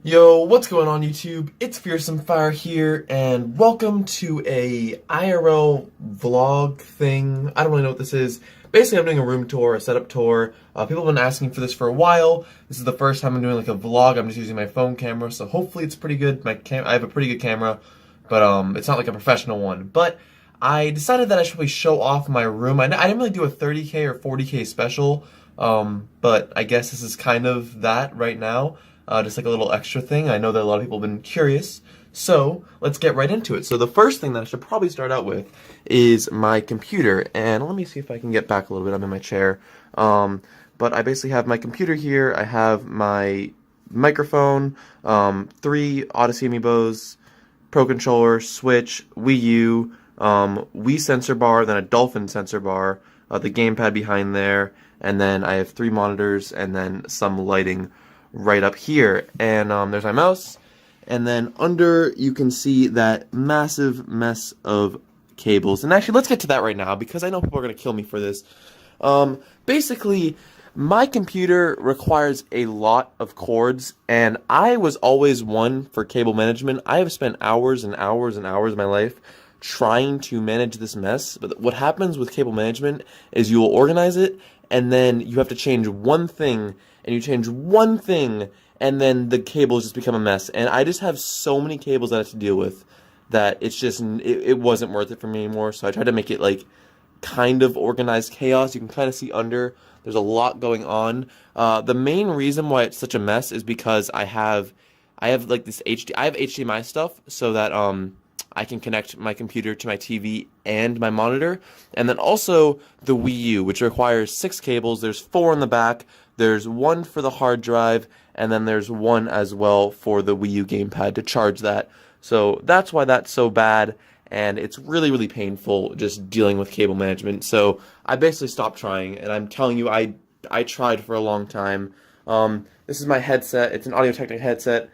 Yo, what's going on YouTube? It's FearsomeFire here, and welcome to a IRL vlog thing. I don't really know what this is. Basically, I'm doing a room tour, a setup tour. People have been asking for this for a while. This is the first time I'm doing like a vlog. I'm just using my phone camera, so hopefully it's pretty good. I have a pretty good camera, but it's not like a professional one. But I decided that I should probably show off my room. I didn't really do a 30K or 40K special, but I guess this is kind of that right now. Just like a little extra thing. I know that a lot of people have been curious, so let's get right into it. So the first thing that I should probably start out with is my computer, and let me see if I can get back a little bit. I'm in my chair, but I basically have my computer here. I have my microphone, 3 Odyssey Amiibos, Pro Controller, Switch, Wii U, Wii sensor bar, then a Dolphin sensor bar, the gamepad behind there, and then I have 3 monitors, and then some lighting right up here, and there's my mouse, and then under you can see that massive mess of cables. And actually, let's get to that right now because I know people are gonna kill me for this. Basically, my computer requires a lot of cords, and I was always one for cable management. I have spent hours and hours and hours of my life trying to manage this mess, but what happens with cable management is you will organize it, and then you have to change one thing, and you change one thing, and then the cables just become a mess. And I just have so many cables that I have to deal with that it's just, it wasn't worth it for me anymore. So I tried to make it like kind of organized chaos. You can kind of see under, there's a lot going on. The main reason why it's such a mess is because I have like this I have HDMI stuff so that I can connect my computer to my TV and my monitor, and then also the Wii U, which requires 6 cables. There's 4 in the back, there's 1 for the hard drive, and then there's 1 as well for the Wii U gamepad to charge that. So that's why that's so bad, and it's really, really painful just dealing with cable management. So I basically stopped trying, and I'm telling you, I tried for a long time. This is my headset. It's an Audio-Technica headset.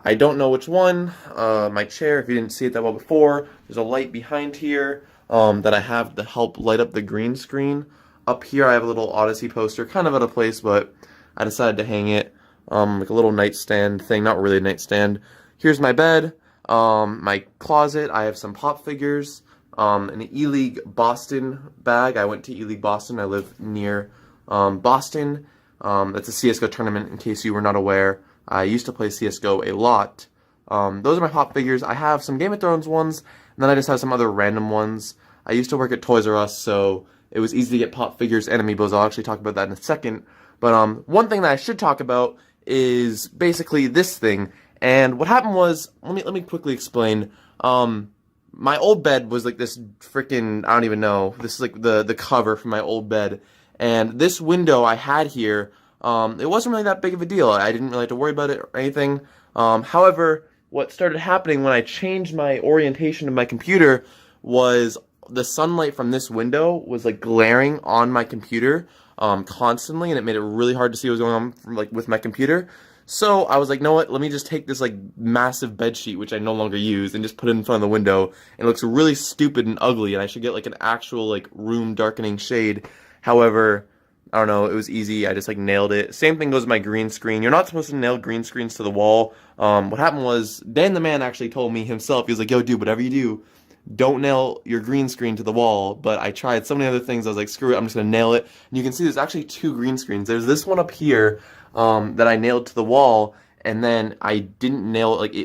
I don't know which one. My chair, if you didn't see it that well before, there's a light behind here that I have to help light up the green screen. Up here I have a little Odyssey poster, kind of out of place, but I decided to hang it like a little nightstand thing, not really a nightstand. Here's my bed, my closet. I have some pop figures, an E-League Boston bag. I went to E-League Boston. I live near Boston. That's a CSGO tournament, in case you were not aware. I used to play CSGO a lot. Those are my pop figures. I have some Game of Thrones ones, and then I just have some other random ones. I used to work at Toys R Us, so it was easy to get pop figures and Amiibos. I'll actually talk about that in a second. But one thing that I should talk about is basically this thing. And what happened was, let me quickly explain. My old bed was like this freaking, I don't even know. This is like the cover for my old bed. And this window I had here, it wasn't really that big of a deal. I didn't really have to worry about it or anything. However, what started happening when I changed my orientation of my computer was the sunlight from this window was like glaring on my computer constantly, and it made it really hard to see what was going on with my computer. So I was like, you know what, let me just take this like massive bed sheet, which I no longer use, and just put it in front of the window. It looks really stupid and ugly, and I should get like an actual like room darkening shade. However, I don't know, it was easy. I just like nailed it. Same thing goes with my green screen. You're not supposed to nail green screens to the wall. What happened was, Dan the man actually told me himself, he was like, yo dude, whatever you do, don't nail your green screen to the wall. But I tried so many other things. I was like, screw it, I'm just gonna nail it. And you can see there's actually 2 green screens. There's this one up here that I nailed to the wall, and then I didn't nail it, like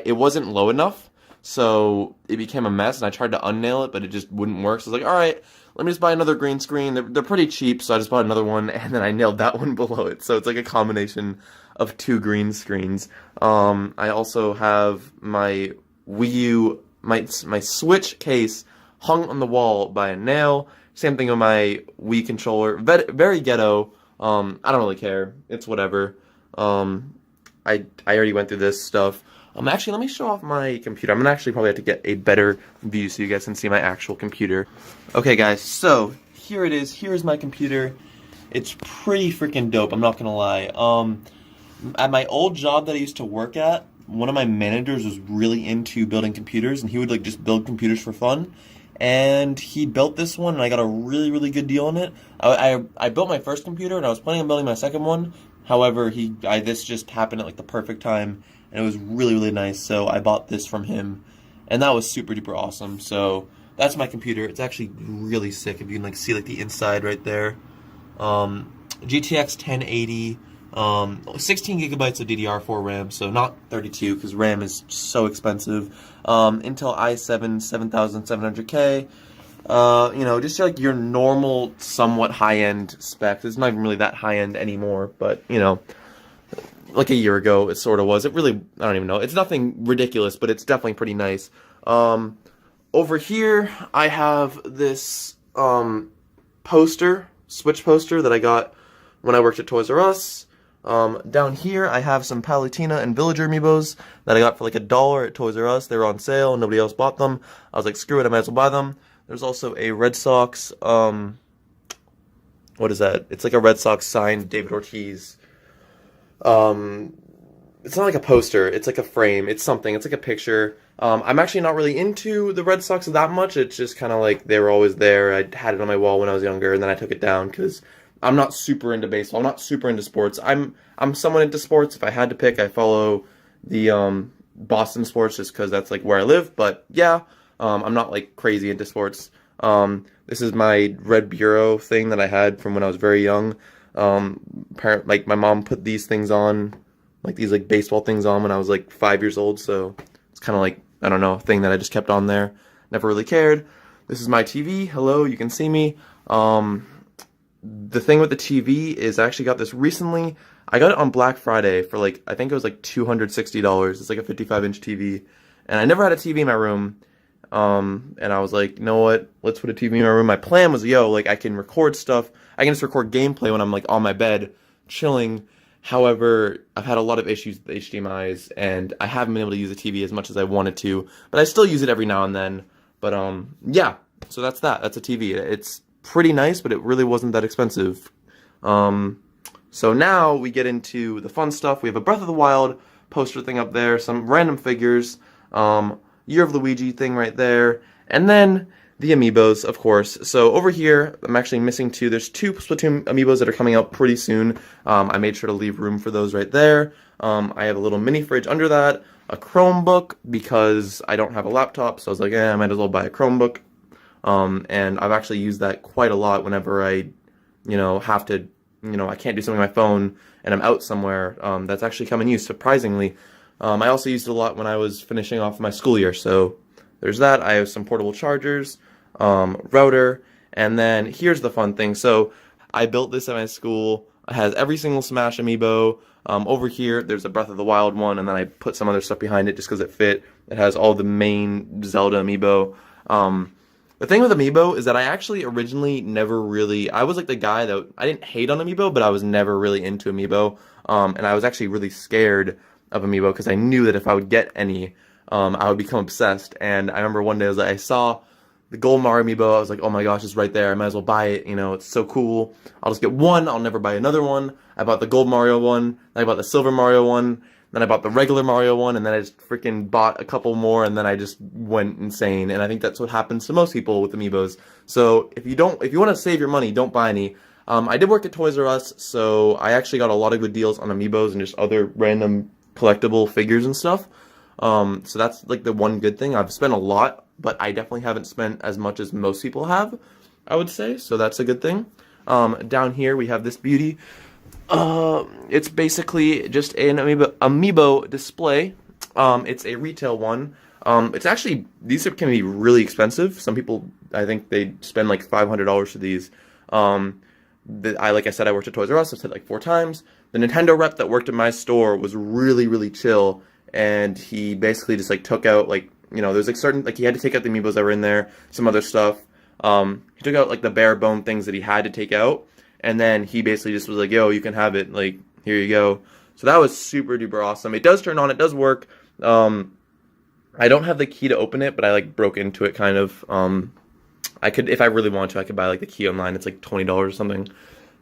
it wasn't low enough, so it became a mess, and I tried to unnail it, but it just wouldn't work. So I was like, alright, let me just buy another green screen. They're pretty cheap, so I just bought another one, and then I nailed that one below it. So it's like a combination of 2 green screens. I also have my Wii U, my Switch case hung on the wall by a nail. Same thing with my Wii controller. Very ghetto. I don't really care. It's whatever. I already went through this stuff. Actually, let me show off my computer. I'm gonna actually probably have to get a better view so you guys can see my actual computer. Okay, guys, so here it is. Here's my computer. It's pretty freaking dope, I'm not gonna lie. At my old job that I used to work at, one of my managers was really into building computers, and he would like just build computers for fun. And he built this one, and I got a really, really good deal on it. I built my first computer, and I was planning on building my second one, However, this just happened at like the perfect time, and it was really, really nice. So I bought this from him, and that was super duper awesome. So that's my computer. It's actually really sick. If you can like see like the inside right there. GTX 1080, 16 gigabytes of DDR4 RAM, so not 32 because RAM is so expensive. Intel i7 7700K. Just like your normal, somewhat high-end specs. It's not even really that high-end anymore, but, like a year ago, it sort of was. It really, I don't even know. It's nothing ridiculous, but it's definitely pretty nice. Over here, I have this, Switch poster that I got when I worked at Toys R Us. Down here, I have some Palutena and Villager Amiibos that I got for like $1 at Toys R Us. They were on sale, and nobody else bought them. I was like, screw it, I might as well buy them. There's also a Red Sox, what is that? It's like a Red Sox signed David Ortiz. It's not like a poster, it's like a frame, it's something, it's like a picture. I'm actually not really into the Red Sox that much. It's just kind of like they were always there. I had it on my wall when I was younger, and then I took it down because I'm not super into baseball. I'm not super into sports. I'm somewhat into sports. If I had to pick, I follow the Boston sports just because that's like where I live. But yeah, I'm not like crazy into sports. This is my red bureau thing that I had from when I was very young. Like my mom put these things on, like these like baseball things on when I was like 5 years old. So it's kind of like, I don't know, a thing that I just kept on there. Never really cared. This is my TV. Hello, you can see me. The thing with the TV is I actually got this recently. I got it on Black Friday for like, I think it was like $260. It's like a 55-inch TV. And I never had a TV in my room. And I was like, you know what? Let's put a TV in my room. My plan was, like I can record stuff. I can just record gameplay when I'm like on my bed, chilling. However, I've had a lot of issues with HDMIs, and I haven't been able to use the TV as much as I wanted to. But I still use it every now and then. But yeah. So that's that. That's a TV. It's pretty nice, but it really wasn't that expensive. So now we get into the fun stuff. We have a Breath of the Wild poster thing up there, some random figures, Year of Luigi thing right there, and then the Amiibos, of course. So over here, I'm actually missing two. There's two Splatoon Amiibos that are coming out pretty soon. I made sure to leave room for those right there. I have a little mini fridge under that, a Chromebook, because I don't have a laptop, so I was like, I might as well buy a Chromebook. And I've actually used that quite a lot whenever I, have to, I can't do something on my phone and I'm out somewhere. That's actually come in use, surprisingly. I also used it a lot when I was finishing off my school year, so there's that. I have some portable chargers, router, and then here's the fun thing. So I built this at my school. It has every single Smash Amiibo. Over here, there's a Breath of the Wild one, and then I put some other stuff behind it just because it fit. It has all the main Zelda Amiibo. The thing with Amiibo is that I actually originally never really, I was like the guy that, I didn't hate on Amiibo, but I was never really into Amiibo, and I was actually really scared of Amiibo because I knew that if I would get any, I would become obsessed. And I remember one day I saw the Gold Mario Amiibo, I was like, oh my gosh, it's right there, I might as well buy it, it's so cool. I'll just get one, I'll never buy another one. I bought the Gold Mario one, then I bought the Silver Mario one, then I bought the regular Mario one, and then I just freaking bought a couple more, and then I just went insane. And I think that's what happens to most people with Amiibos. So if you want to save your money, don't buy any. I did work at Toys R Us, so I actually got a lot of good deals on Amiibos and just other random collectible figures and stuff. So that's like the one good thing. I've spent a lot, but I definitely haven't spent as much as most people have, I would say. So that's a good thing. Down here we have this beauty. It's basically just an Amiibo display. It's a retail one. It's actually, these can be really expensive. Some people, I think they spend like $500 for these. Like I said, I worked at Toys R Us. I've said it like 4 times. The Nintendo rep that worked at my store was really, really chill, and he basically just like took out like, there's like certain, like he had to take out the Amiibos that were in there, some other stuff. He took out like the bare bone things that he had to take out. And then he basically just was like, yo, you can have it, like, here you go. So that was super duper awesome. It does turn on, it does work. I don't have the key to open it, but I like broke into it kind of. I could, if I really want to, I could buy like the key online. It's like $20 or something.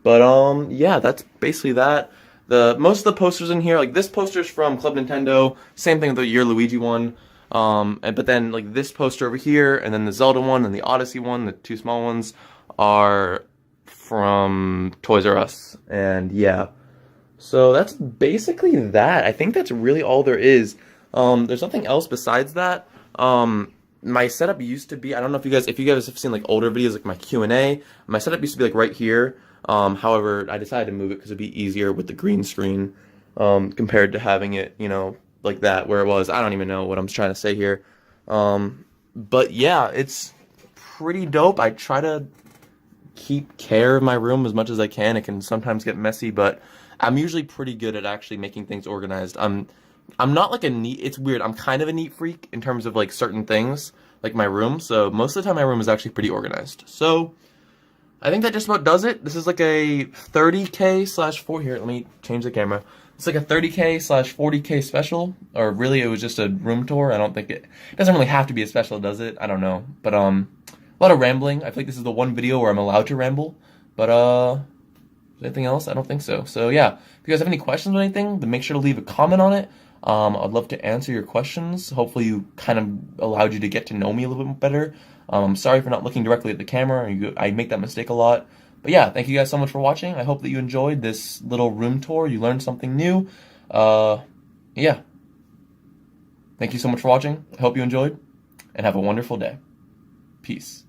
But yeah, that's basically that. Most of the posters in here, like this poster's from Club Nintendo. Same thing with the Year Luigi one. But then like this poster over here, and then the Zelda one, and the Odyssey one, the 2 small ones, are from Toys R Us. And yeah, So that's basically that. I think that's really all there is. There's nothing else besides that. My setup used to be, I don't know if you guys have seen like older videos like my Q&A. My setup used to be like right here. However, I decided to move it because it'd be easier with the green screen compared to having it, like that where it was. I don't even know what I'm trying to say here. But yeah, it's pretty dope. I try to keep care of my room as much as I can. It can sometimes get messy, but I'm usually pretty good at actually making things organized. I'm not like a neat, it's weird, I'm kind of a neat freak in terms of like certain things, like my room, so most of the time my room is actually pretty organized. So, I think that just about does it. This is like a 30K slash 4, here, let me change the camera. It's like a 30K slash 40K special, or really it was just a room tour. I don't think it doesn't really have to be a special, does it? I don't know, but a lot of rambling. I feel like this is the one video where I'm allowed to ramble, but anything else? I don't think so. So yeah, if you guys have any questions or anything, then make sure to leave a comment on it. I'd love to answer your questions. Hopefully you kind of allowed you to get to know me a little bit better. I'm sorry for not looking directly at the camera. I make that mistake a lot. But yeah, thank you guys so much for watching. I hope that you enjoyed this little room tour. You learned something new. Yeah. Thank you so much for watching. I hope you enjoyed, and have a wonderful day. Peace.